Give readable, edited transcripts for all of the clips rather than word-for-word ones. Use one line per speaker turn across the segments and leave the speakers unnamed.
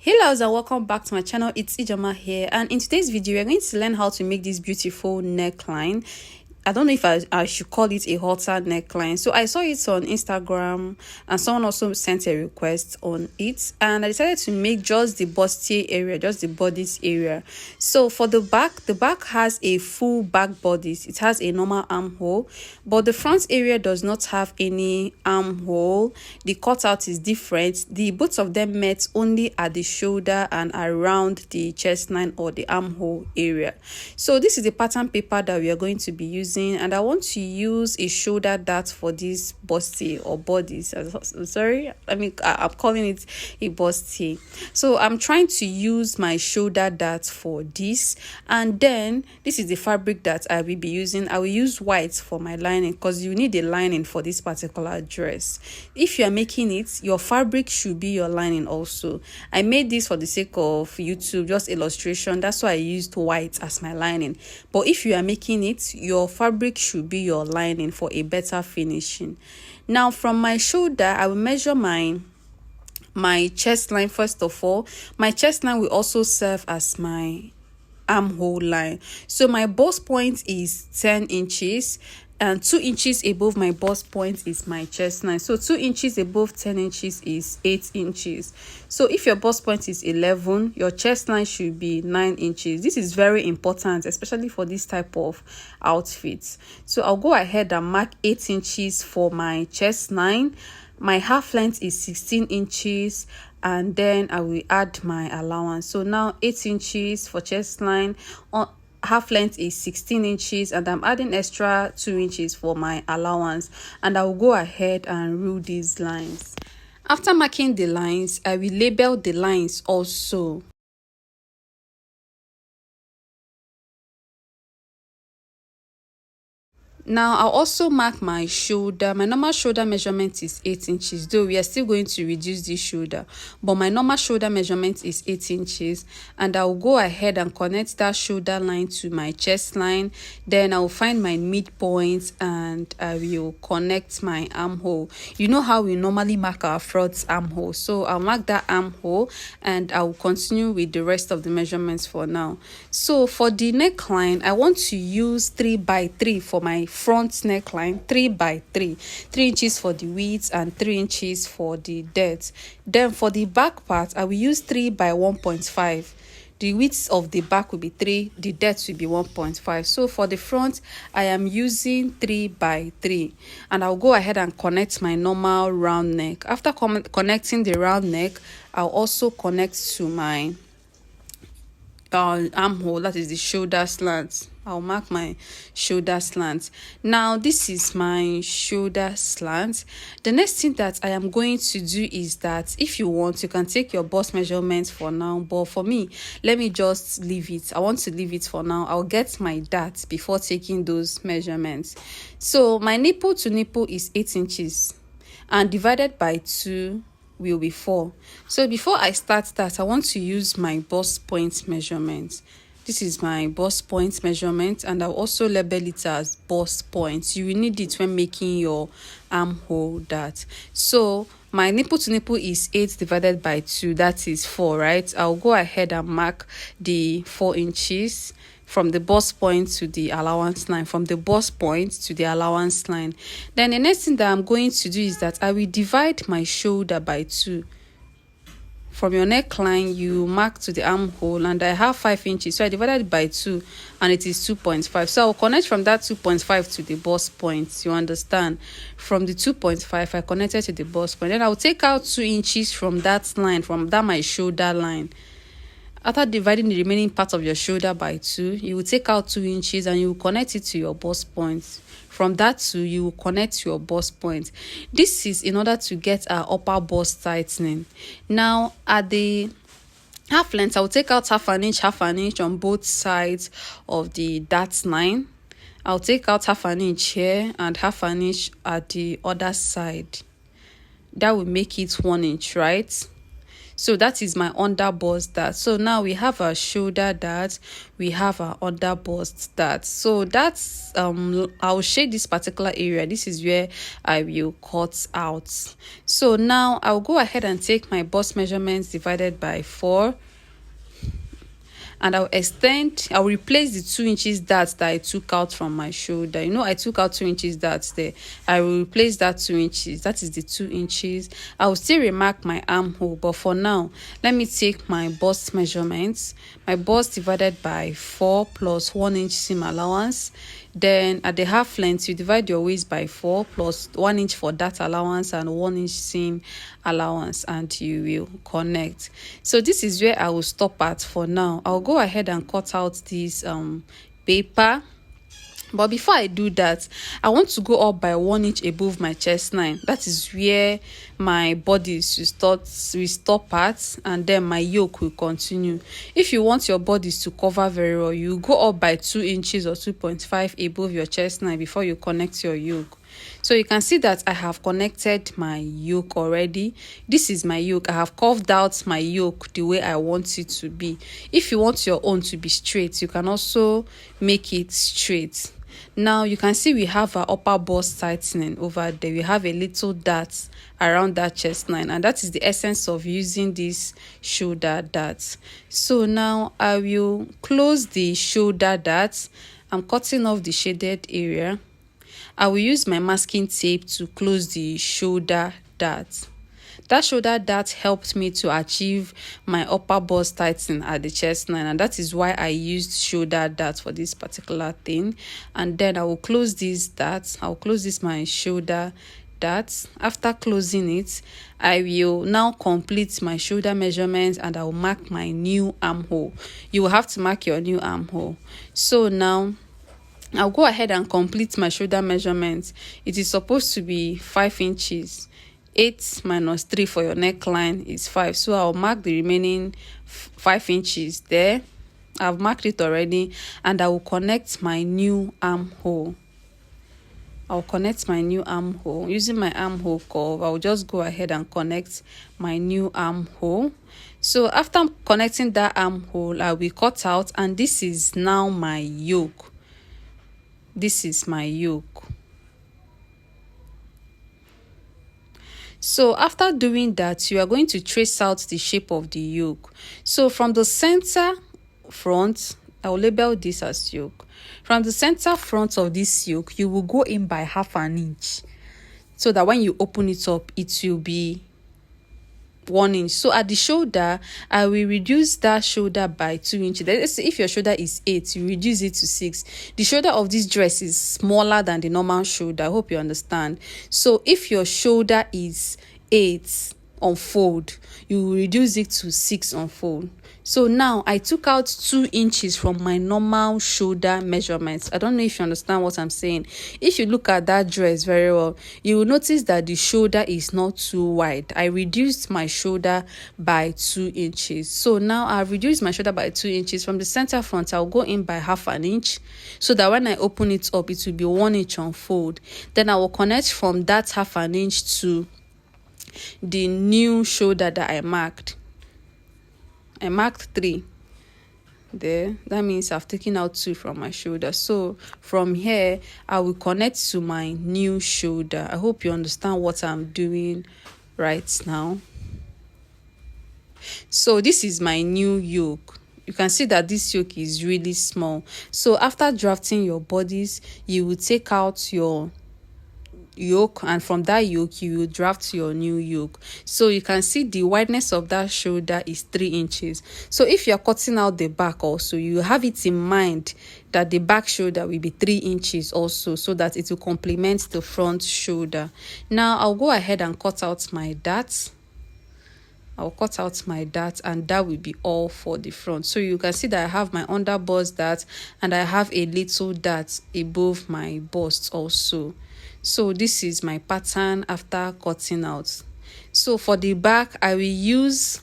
Hello and welcome back to my channel. It's Ijoma here, and in today's video we're going to learn how to make this beautiful neckline. I don't know if I should call it a halter neckline. So I saw it on Instagram and someone also sent a request on it, and I decided to make just the bustier area, just the bodice area. So for the back has a full back bodice. It has a normal armhole, but the front area does not have any armhole. The cutout is different. The both of them met only at the shoulder and around the chest line or the armhole area. So this is the pattern paper that we are going to be using, and I want to use a shoulder dart for this bustier or bodice. Sorry, I'm calling it a bustier. So I'm trying to use my shoulder dart for this, and then this is the fabric that I will be using. I will use white for my lining because you need a lining for this particular dress. If you are making it, your fabric should be your lining also. I made this for the sake of YouTube, just illustration. That's why I used white as my lining. But if you are making it, your fabric should be your lining for a better finishing. Now from my shoulder, I will measure my chest line. First of all, my chest line will also serve as my armhole line. So my bust point is 10 inches, and 2 inches above my bust point is my chest line. So 2 inches above 10 inches is 8 inches. So if your bust point is 11, your chest line should be 9 inches. This is very important, especially for this type of outfits. So I'll go ahead and mark 8 inches for my chest line. My half length is 16 inches, and then I will add my allowance. So now 8 inches for chest line, half length is 16 inches, and I'm adding extra 2 inches for my allowance, and I will go ahead and rule these lines. After marking the lines, I will label the lines also. Now I'll also mark my shoulder. My normal shoulder measurement is 8 inches, though we are still going to reduce this shoulder, but my normal shoulder measurement is 8 inches, and I'll go ahead and connect that shoulder line to my chest line. Then I'll find my midpoint and I will connect my armhole. You know how we normally mark our front armhole, so I'll mark that armhole and I'll continue with the rest of the measurements for now. So for the neckline, I want to use 3 by 3 for my front neckline. 3 by 3 inches for the width and 3 inches for the depth. Then for the back part, I will use 3 by 1.5. The width of the back will be 3, the depth will be 1.5. So for the front, I am using 3 by 3, and I'll go ahead and connect my normal round neck. After connecting the round neck, I'll also connect to my armhole, that is the shoulder slant. I'll mark my shoulder slant. Now this is my shoulder slant. The next thing that I am going to do is that if you want, you can take your bust measurements for now, but for me, let me just leave it. I want to leave it for now. I'll get my dart before taking those measurements. So my nipple to nipple is 8 inches, and divided by 2 will be 4. So before I start that, I want to use my bust point measurement. This is my bust point measurement, and I'll also label it as bust point. You will need it when making your armhole dart. So my nipple to nipple is 8 divided by 2, that is 4, right? I'll go ahead and mark the 4 inches from the bust point to the allowance line, from the bust point to the allowance line. Then the next thing that I'm going to do is that I will divide my shoulder by 2. From your neckline, you mark to the armhole, and I have 5 inches, so I divided by 2, and it is 2.5. So I'll connect from that 2.5 to the bust point. You understand? From the 2.5, I connected to the bust point. Then I'll take out 2 inches from that line, from that my shoulder line. After dividing the remaining part of your shoulder by 2, you will take out 2 inches and you will connect it to your bust point. From that 2, you will connect to your bust point. This is in order to get our upper bust tightening. Now at the half length, I will take out half an inch on both sides of the dart line. I'll take out half an inch here and half an inch at the other side. That will make it 1 inch, right? So that is my under bust dart. So now we have our shoulder dart, we have our under bust dart. So that's I'll shade this particular area. This is where I will cut out. So now I'll go ahead and take my bust measurements divided by 4, and I'll replace the 2 inches dart that I took out from my shoulder. I took out 2 inches darts there. I will replace that 2 inches. That is the 2 inches. I will still remark my armhole, but for now, let me take my bust measurements. My bust divided by 4 plus 1 inch seam allowance. Then at the half length, you divide your waist by 4 plus 1 inch for dart allowance and 1 inch seam allowance, and you will connect. So this is where I will stop at for now. I'll go ahead and cut out this paper. But before I do that, I want to go up by 1 inch above my chest line. That is where my bodice will stop at, and then my yoke will continue. If you want your bodice to cover very well, you go up by 2 inches or 2.5 above your chest line before you connect your yoke. So you can see that I have connected my yoke already. This is my yoke. I have curved out my yoke the way I want it to be. If you want your own to be straight, you can also make it straight. Now you can see we have our upper bust tightening over there. We have a little dart around that chest line, and that is the essence of using this shoulder dart. So now I will close the shoulder dart. I'm cutting off the shaded area. I will use my masking tape to close the shoulder dart. That shoulder dart helped me to achieve my upper bust tightening at the chest line, and that is why I used shoulder dart for this particular thing. And then I will close this dart. I'll close this my shoulder dart. After closing it, I will now complete my shoulder measurements, and I will mark my new armhole. You will have to mark your new armhole. So now I'll go ahead and complete my shoulder measurements. It is supposed to be 5 inches. 8 minus 3 for your neckline is 5. So I'll mark the remaining 5 inches there. I've marked it already, and I will connect my new armhole. I'll connect my new armhole. Using my armhole curve, I'll just go ahead and connect my new armhole. So after connecting that armhole, I will cut out, and this is now my yoke. This is my yoke. So after doing that, you are going to trace out the shape of the yoke. So from the center front, I will label this as yoke. From the center front of this yoke, you will go in by 1/2 inch, so that when you open it up, it will be 1 inch. So at the shoulder, I will reduce that shoulder by 2 inches. Let's say if your shoulder is 8, you reduce it to 6. The shoulder of this dress is smaller than the normal shoulder. I hope you understand. So if your shoulder is 8 on fold, you will reduce it to 6 on fold. So now I took out 2 inches from my normal shoulder measurements. I don't know if you understand what I'm saying. If you look at that dress very well, you will notice that the shoulder is not too wide. I reduced my shoulder by 2 inches. So now I've reduced my shoulder by 2 inches. From the center front, I'll go in by 1/2 inch, so that when I open it up, it will be 1 inch on fold. Then I will connect from that 1/2 inch to the new shoulder that I marked. I marked 3 there. That means I've taken out 2 from my shoulder. So from here, I will connect to my new shoulder. I hope you understand what I'm doing right now. So this is my new yoke. You can see that this yoke is really small. So after drafting your bodice, you will take out your yoke, and from that yoke you will draft your new yoke. So you can see the wideness of that shoulder is 3 inches. So if you're cutting out the back also, you have it in mind that the back shoulder will be 3 inches also, so that it will complement the front shoulder. Now I'll go ahead and cut out my dart. I'll cut out my dart, and that will be all for the front. So you can see that I have my under bust dart, and I have a little dart above my bust also. So this is my pattern after cutting out. So for the back, I will use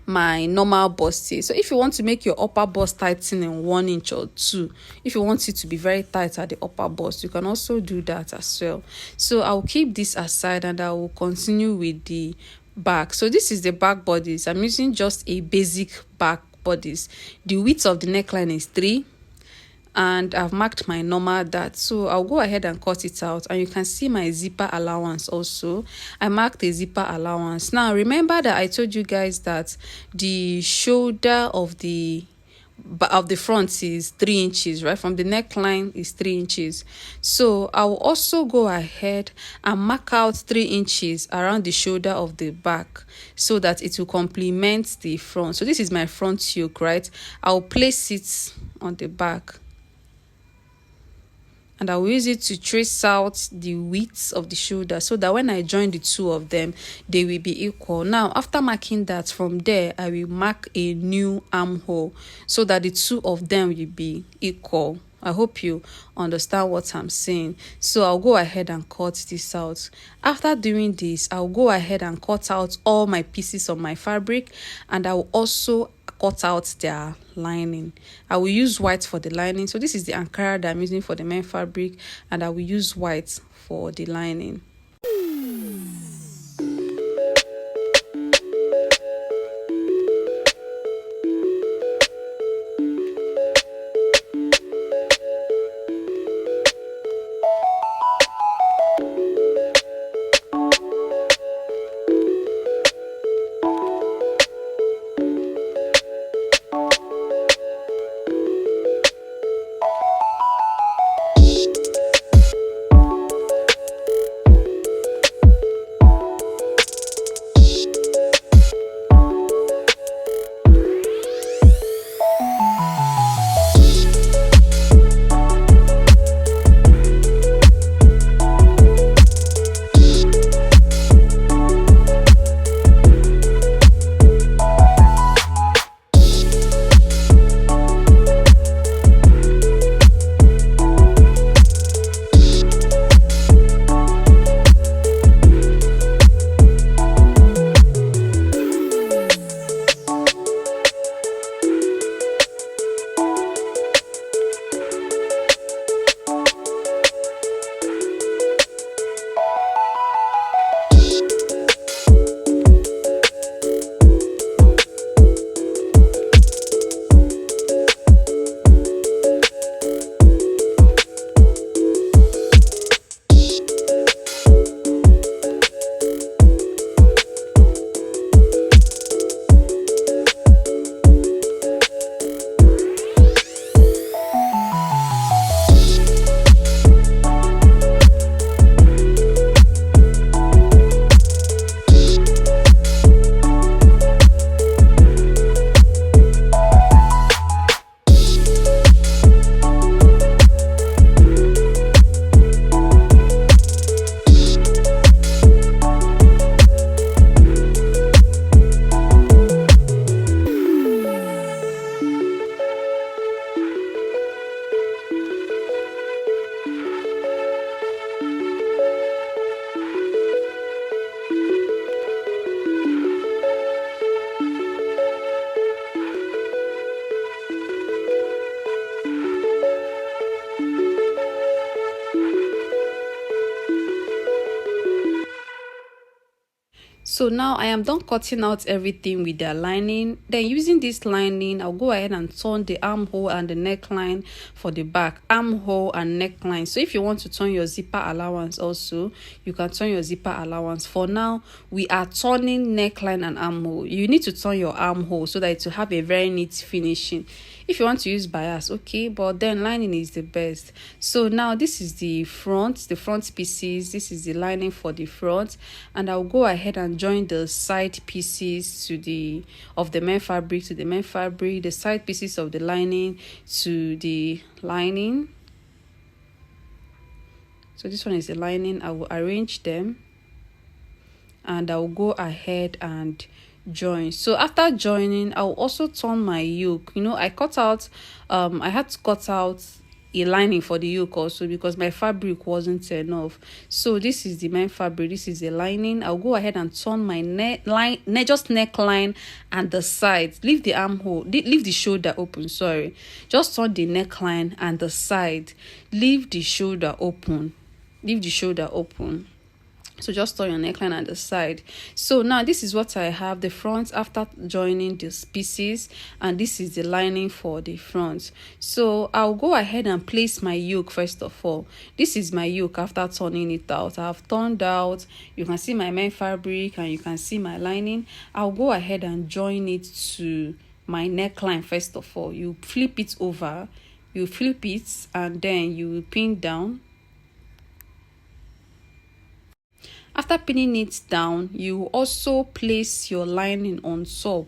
my normal bustier. So if you want to make your upper bust tightening 1 inch or 2, if you want it to be very tight at the upper bust, you can also do that as well. So I'll keep this aside, and I will continue with the back. So this is the back bodice. I'm using just a basic back bodice. The width of the neckline is 3, and I've marked my normal dart. So I'll go ahead and cut it out, and you can see my zipper allowance also. I marked a zipper allowance. Now remember that I told you guys that the shoulder of the front is 3 inches, right? From the neckline is 3 inches. So I will also go ahead and mark out 3 inches around the shoulder of the back, so that it will complement the front. So this is my front yoke, right? I'll place it on the back, and I will use it to trace out the width of the shoulder, so that when I join the two of them, they will be equal. Now, after marking that, from there, I will mark a new armhole, so that the two of them will be equal. I hope you understand what I'm saying. So I'll go ahead and cut this out. After doing this, I'll go ahead and cut out all my pieces of my fabric, and I will also cut out their lining. I will use white for the lining. So this is the Ankara that I'm using for the main fabric, and I will use white for the lining. So now I am done cutting out everything with the lining. Then using this lining, I'll go ahead and turn the armhole and the neckline for the back. Armhole and neckline. So if you want to turn your zipper allowance also, you can turn your zipper allowance. For now, we are turning neckline and armhole. You need to turn your armhole so that it will have a very neat finishing. If you want to use bias, okay, but then lining is the best. So now this is the front pieces. This is the lining for the front, and I'll go ahead and join the side pieces to the main fabric to the main fabric, the side pieces of the lining to the lining. So this one is the lining. I will arrange them, and I will go ahead and join. So after joining, I'll also turn my yoke. I cut out I had to cut out a lining for the yoke also because my fabric wasn't enough. So this is the main fabric, this is the lining. I'll go ahead and turn my neckline and the sides. Leave the armhole, leave the shoulder open, sorry. Just turn the neckline and the side. Leave the shoulder open. So just turn your neckline at the side. So now this is what I have, the front after joining these pieces, and this is the lining for the front. So I'll go ahead and place my yoke first of all. This is my yoke after turning it out. I've turned out, you can see my main fabric and you can see my lining. I'll go ahead and join it to my neckline first of all. You flip it over, you flip it, and then you pin down. After pinning it down, you also place your lining on top.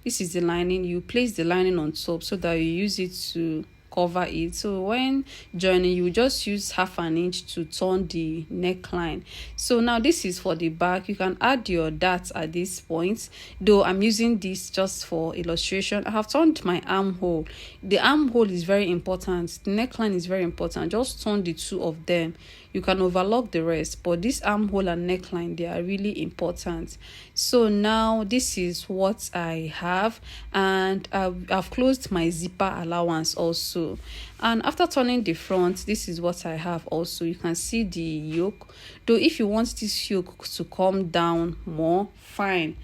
This is the lining. You place the lining on top so that you use it to cover it. So when joining, you just use 1/2 inch to turn the neckline. So now this is for the back. You can add your darts at this point, though I'm using this just for illustration. I have turned my armhole. The armhole is very important. The neckline is very important. Just turn the two of them. You can overlock the rest, but this armhole and neckline, they are really important. So now this is what I have, and I've closed my zipper allowance also. And after turning the front, this is what I have also. You can see the yoke, though if you want this yoke to come down more, fine,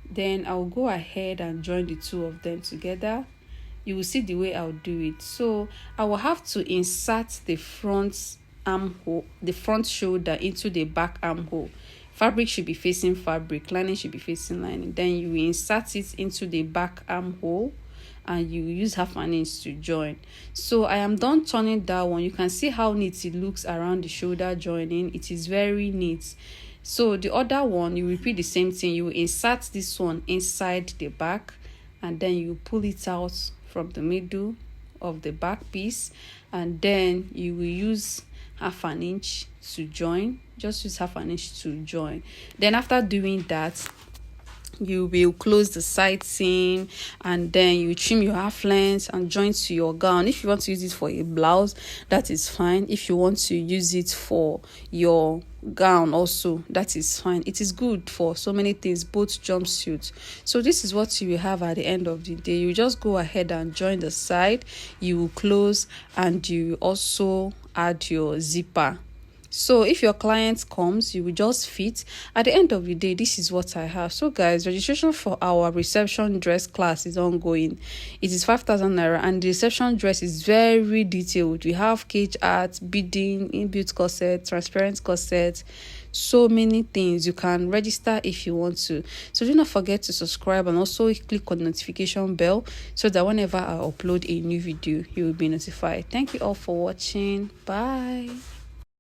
then I'll go ahead and join the two of them together. You will see the way I'll do it. So I will have to insert the front armhole, the front shoulder into the back armhole. Fabric should be facing fabric, lining should be facing lining. Then you insert it into the back armhole and you use 1/2 inch to join. So I am done turning that one. You can see how neat it looks around the shoulder joining. It is very neat. So the other one, you repeat the same thing. You insert this one inside the back and then you pull it out from the middle of the back piece, and then you will use 1/2 inch to join. Just use 1/2 inch to join. Then after doing that, you will close the side seam, and then you trim your half length and join to your gown. If you want to use it for a blouse, that is fine. If you want to use it for your gown also, that is fine. It is good for so many things, both jumpsuits. So this is what you will have at the end of the day. You just go ahead and join the side, you will close, and you also add your zipper. So if your client comes, you will just fit. At the end of the day, this is what I have. So guys, registration for our reception dress class is ongoing. It is 5,000 naira, and the reception dress is very detailed. We have cage art, beading, inbuilt corset, transparent corset, so many things. You can register if you want to. So do not forget to subscribe and also click on the notification bell so that whenever I upload a new video, you will be notified. Thank you all for watching. Bye.